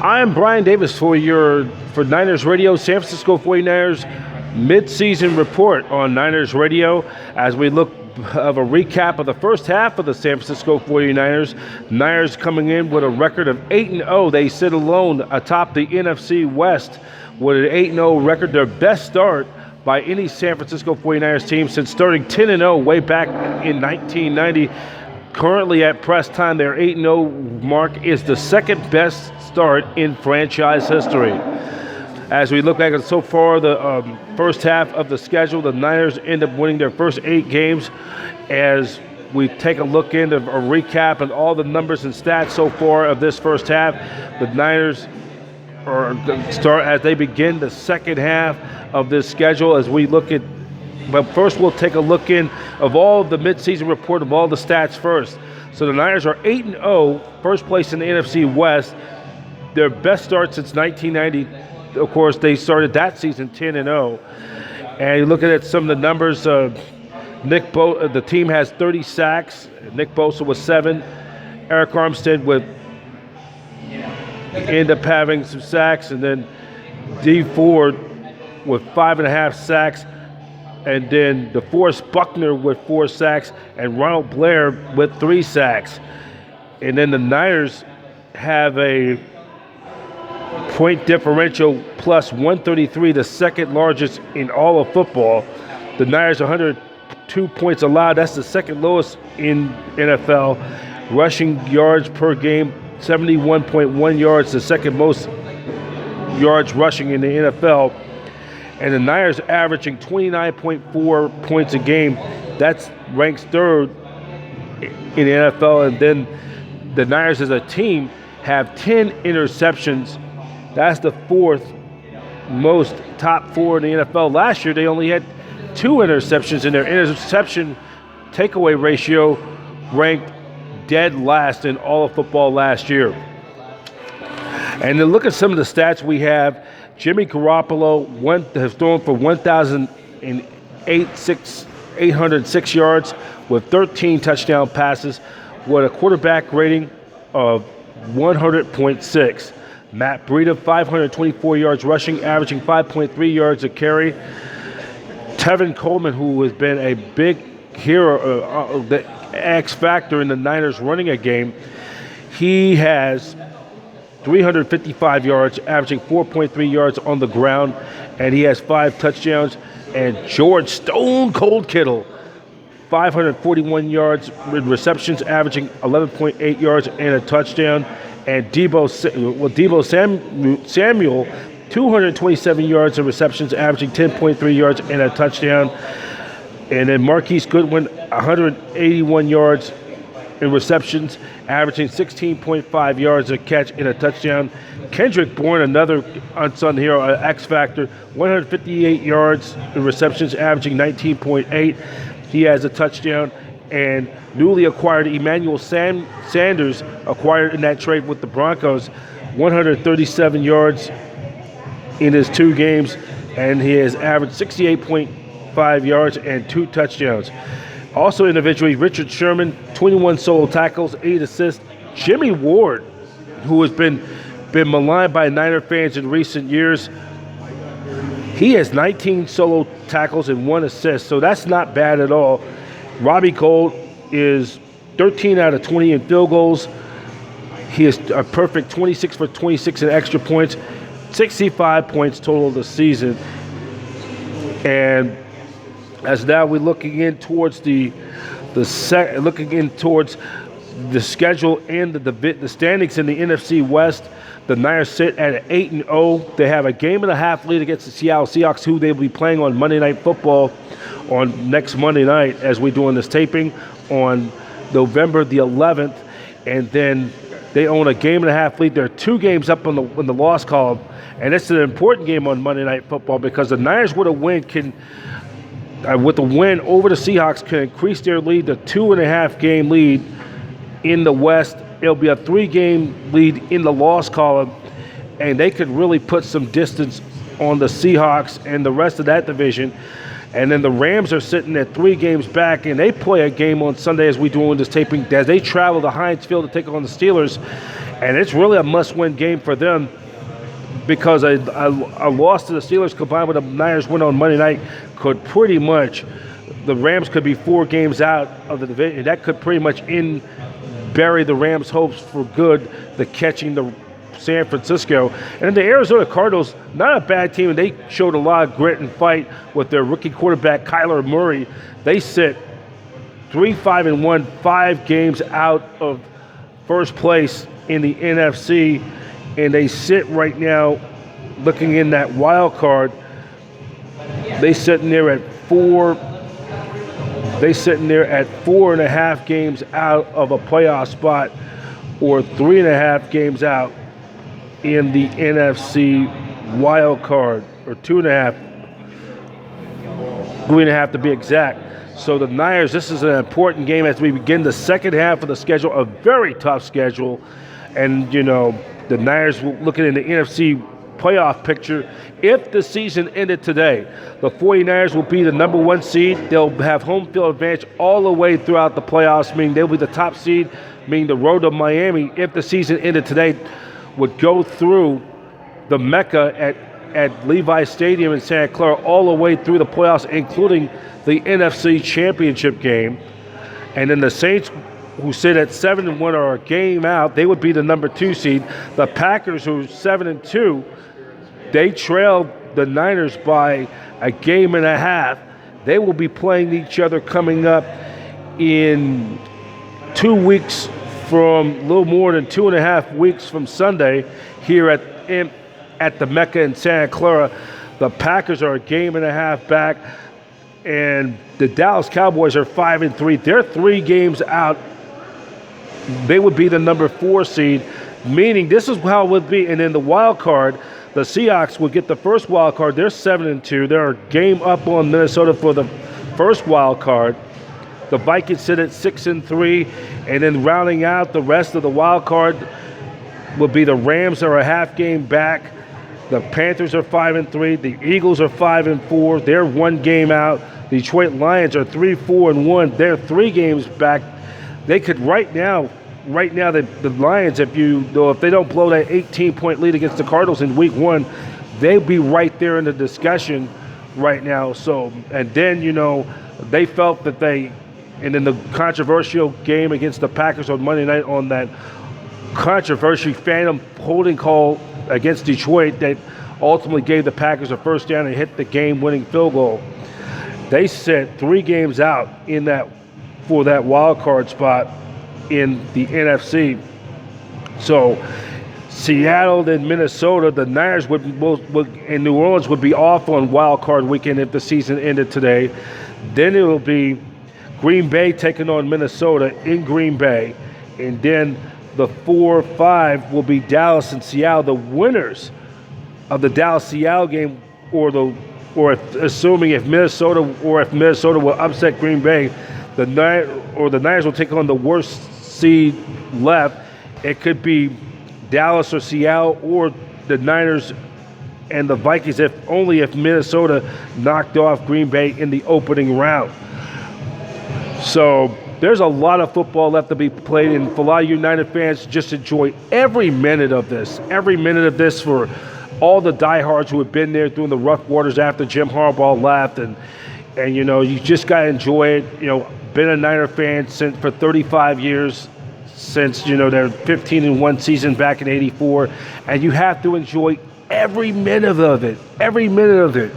I am Brian Davis for Niners Radio, San Francisco 49ers mid-season report on Niners Radio as we look of a recap of the first half of the San Francisco 49ers. Niners coming in with a record of 8-0. They sit alone atop the NFC West with an 8-0 record, their best start by any San Francisco 49ers team since starting 10-0 way back in 1990. Currently at press time, their 8-0 mark is the second best start in franchise history. As we look back at so far the first half of the schedule, the Niners end up winning their first 8 games. As we take a look into a recap and all the numbers and stats so far of this first half, the Niners start as they begin the second half of this schedule. As we look at, but first we'll take a look in of all the midseason report of all the stats first. So the Niners are 8-0, first place in the NFC West, their best start since 1990. Of course, they started that season 10-0. And you're looking at some of the numbers. The team has 30 sacks. Nick Bosa with 7. Eric Armstead end up having some sacks, and then D Ford with 5.5 sacks, and then DeForest Buckner with 4 sacks, and Ronald Blair with 3 sacks. And then the Niners have a point differential plus 133, the second largest in all of football. The Niners 102 points allowed. That's the second lowest in NFL. Rushing yards per game, 71.1 yards, the second most yards rushing in the NFL. And the Niners averaging 29.4 points a game. That's ranks third in the NFL. And then the Niners as a team have 10 interceptions. That's the fourth most top 4 in the NFL. Last year, they only had 2 interceptions, and their interception takeaway ratio ranked dead last in all of football last year. And then look at some of the stats we have. Jimmy Garoppolo has thrown for 1,806 yards with 13 touchdown passes with a quarterback rating of 100.6. Matt Breida, 524 yards rushing, averaging 5.3 yards a carry. Tevin Coleman, who has been a big hero, the X factor in the Niners running a game, he has 355 yards, averaging 4.3 yards on the ground, and he has 5 touchdowns. And George Stone Cold Kittle, 541 yards with receptions, averaging 11.8 yards and a touchdown. And Deebo Samuel, 227 yards and receptions, averaging 10.3 yards and a touchdown. And then Marquise Goodwin, 181 yards in receptions, averaging 16.5 yards a catch and a touchdown. Kendrick Bourne, another unsung hero, X Factor, 158 yards in receptions, averaging 19.8. He has a touchdown. And newly acquired Emmanuel Sanders, acquired in that trade with the Broncos, 137 yards in his 2 games, and he has averaged 68.5 yards and 2 touchdowns. Also individually, Richard Sherman, 21 solo tackles, 8 assists. Jimmy Ward, who has been maligned by Niner fans in recent years, he has 19 solo tackles and 1 assist, so that's not bad at all. Robbie Gould is 13 out of 20 in field goals. He is a perfect 26 for 26 in extra points, 65 points total this season. And as now we're looking in towards the schedule and the standings in the NFC West, the Niners sit at 8-0. They have a game and a half lead against the Seattle Seahawks, who they will be playing on Monday Night Football on next Monday night as we're doing this taping on November the 11th. And then they own a game and a half lead. They're 2 games up on the loss column. And it's an important game on Monday Night Football because the Niners with a win with the win over the Seahawks can increase their lead to 2.5 game lead in the West. It'll be a 3-game lead in the loss column, and they could really put some distance on the Seahawks and the rest of that division. And then the Rams are sitting at 3 games back, and they play a game on Sunday as we do in this taping, as they travel to Heinz Field to take on the Steelers. And it's really a must-win game for them, because a loss to the Steelers combined with a Niners win on Monday night could pretty much, the Rams could be 4 games out of the division. That could pretty much bury the Rams' hopes for good, the catching the San Francisco. And the Arizona Cardinals, not a bad team, and they showed a lot of grit and fight with their rookie quarterback, Kyler Murray. They sit 3-5-1, 5 games out of first place in the NFC, and they sit right now looking in that wild card. They sitting there at 4.5 games out of a playoff spot, or 3.5 games out in the NFC wild card, or 2.5, 3.5 to be exact. So the Niners, this is an important game as we begin the second half of the schedule, a very tough schedule. And, you know, the Niners looking in the NFC playoff picture. If the season ended today, the 49ers will be the number 1 seed. They'll have home field advantage all the way throughout the playoffs, meaning they'll be the top seed, meaning the road to Miami, if the season ended today, would go through the Mecca at Levi Stadium in Santa Clara all the way through the playoffs, including the NFC Championship game. And then the Saints, who sit at 7-1, are a game out. They would be the number 2 seed. The Packers, who are 7-2, they trail the Niners by a game and a half. They will be playing each other coming up in 2 weeks from a little more than 2.5 weeks from Sunday here at the Mecca in Santa Clara. The Packers are a game and a half back, and the Dallas Cowboys are 5-3. They're 3 games out. They would be the number 4 seed, meaning this is how it would be. And then the wild card, the Seahawks would get the first wild card. They're 7-2. They're a game up on Minnesota for the first wild card. The Vikings sit at 6-3, and then rounding out the rest of the wild card will be the Rams are a half game back. The Panthers are 5-3. The Eagles are 5-4. They're 1 game out. Detroit Lions are 3-4-1. They're 3 games back. They could right now the Lions, if they don't blow that 18-point lead against the Cardinals in Week 1, they'd be right there in the discussion right now. So, and then they felt that and in the controversial game against the Packers on Monday night, on that controversial phantom holding call against Detroit that ultimately gave the Packers a first down and hit the game-winning field goal, they sit 3 games out for that wild card spot in the NFC. So Seattle and Minnesota, the Niners and New Orleans would be off on wild card weekend if the season ended today. Then it will be Green Bay taking on Minnesota in Green Bay, and then the 4-5 will be Dallas and Seattle. The winners of the Dallas-Seattle game, assuming if Minnesota will upset Green Bay, the Niners will take on the worst seed left. It could be Dallas or Seattle, or the Niners and the Vikings, if Minnesota knocked off Green Bay in the opening round. So there's a lot of football left to be played, and for a lot of United fans, just enjoy every minute of this for all the diehards who have been there through the rough waters after Jim Harbaugh left, and you just got to enjoy it. Been a Niner fan for 35 years, since their 15-1 season back in '84, and you have to enjoy every minute of it. Every minute of it.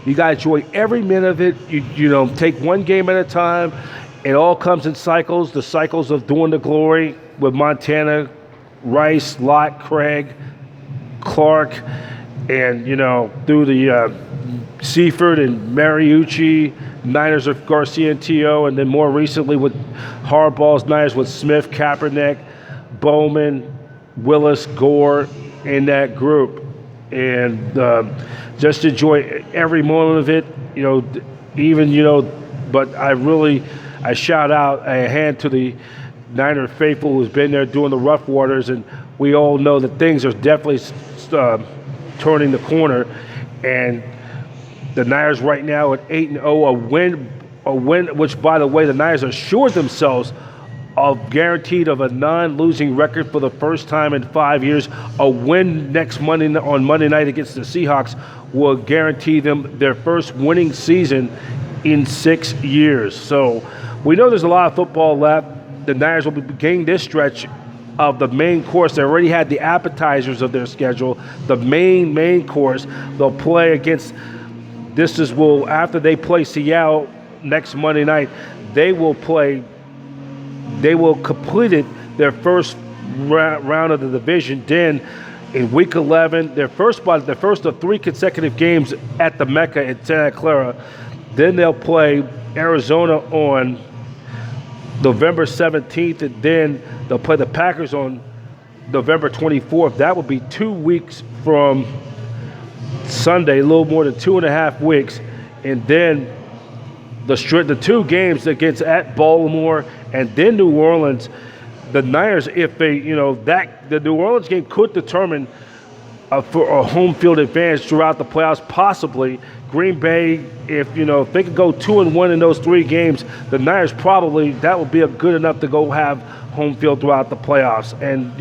You got to enjoy every minute of it. You take 1 game at a time. It all comes in cycles. The cycles of During the Glory with Montana, Rice, Lott, Craig, Clark, and through the Seifert and Mariucci, Niners of Garcia and T.O., and then more recently with Harbaugh's Niners with Smith, Kaepernick, Bowman, Willis, Gore in that group. And just enjoy every moment of it, but I shout out a hand to the Niner faithful who's been there doing the rough waters, and we all know that things are definitely turning the corner. And The Niners right now at 8-0, a win, which, by the way, the Niners assured themselves of guaranteed of a non-losing record for the first time in 5 years. A win next on Monday night against the Seahawks will guarantee them their first winning season in 6 years. So we know there's a lot of football left. The Niners will be beginning this stretch of the main course. They already had the appetizers of their schedule. The main course, they'll play against, after they play Seattle next Monday night, they will complete their first round of the division. Then in week 11, their first of 3 consecutive games at the Mecca in Santa Clara. Then they'll play Arizona on November 17th, and then they'll play the Packers on November 24th. That will be 2 weeks from Sunday, a little more than 2.5 weeks. And then the 2 games at Baltimore and then New Orleans. The Niners, if they, the New Orleans game could determine for a home field advantage throughout the playoffs, possibly. Green Bay, if they could go 2-1 in those 3 games, the Niners probably, that would be a good enough to go have home field throughout the playoffs. And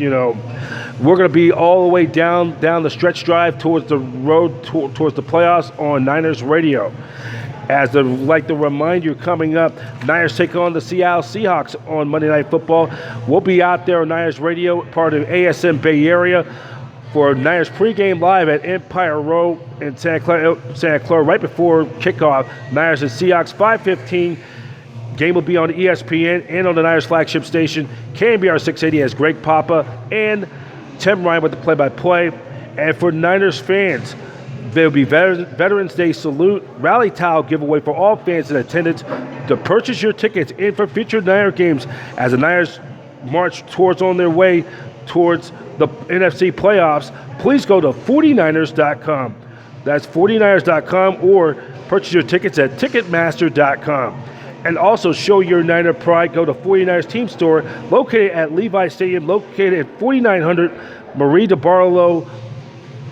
we're going to be all the way down the stretch drive towards the road towards the playoffs on Niners Radio. As like to remind you, coming up, Niners take on the Seattle Seahawks on Monday Night Football. We'll be out there on Niners Radio, part of ASM Bay Area, for Niners pregame live at Empire Row in Santa Clara right before kickoff. Niners and Seahawks, 5:15. Game will be on ESPN and on the Niners flagship station. KNBR 680 has Greg Papa and Tim Ryan with the play-by-play. And for Niners fans, there will be Veterans Day salute, rally towel giveaway for all fans in attendance. To purchase your tickets in for future Niner games as the Niners march on their way towards the NFC playoffs, please go to 49ers.com. That's 49ers.com, or purchase your tickets at Ticketmaster.com. And also show your Niner pride. Go to 49ers Team Store, located at Levi Stadium, located at 4900 Marie Debartolo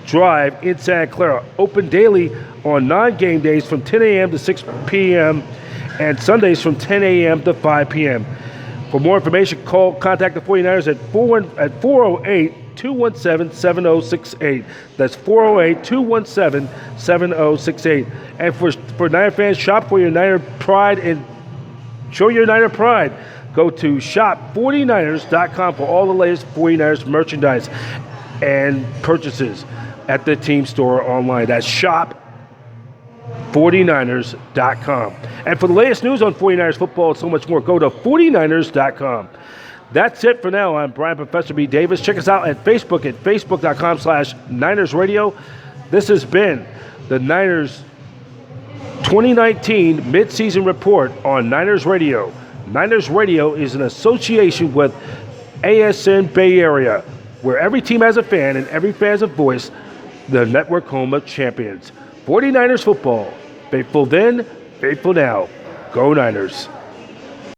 Drive in Santa Clara. Open daily on non-game days from 10 a.m. to 6 p.m. and Sundays from 10 a.m. to 5 p.m. For more information, contact the 49ers at 408-217-7068. That's 408-217-7068. And for Niner fans, shop for your Niner pride and show your Niner pride. Go to shop49ers.com for all the latest 49ers merchandise and purchases at the team store online. That's shop49ers.com. And for the latest news on 49ers football and so much more, go to 49ers.com. That's it for now. I'm Brian ProfessorB Davis. Check us out at Facebook at facebook.com/Niners Radio. This has been the Niners 2019 midseason report on Niners Radio. Niners Radio is an association with ASN Bay Area, where every team has a fan and every fan has a voice, the network home of champions. 49ers football. Faithful then, faithful now. Go Niners.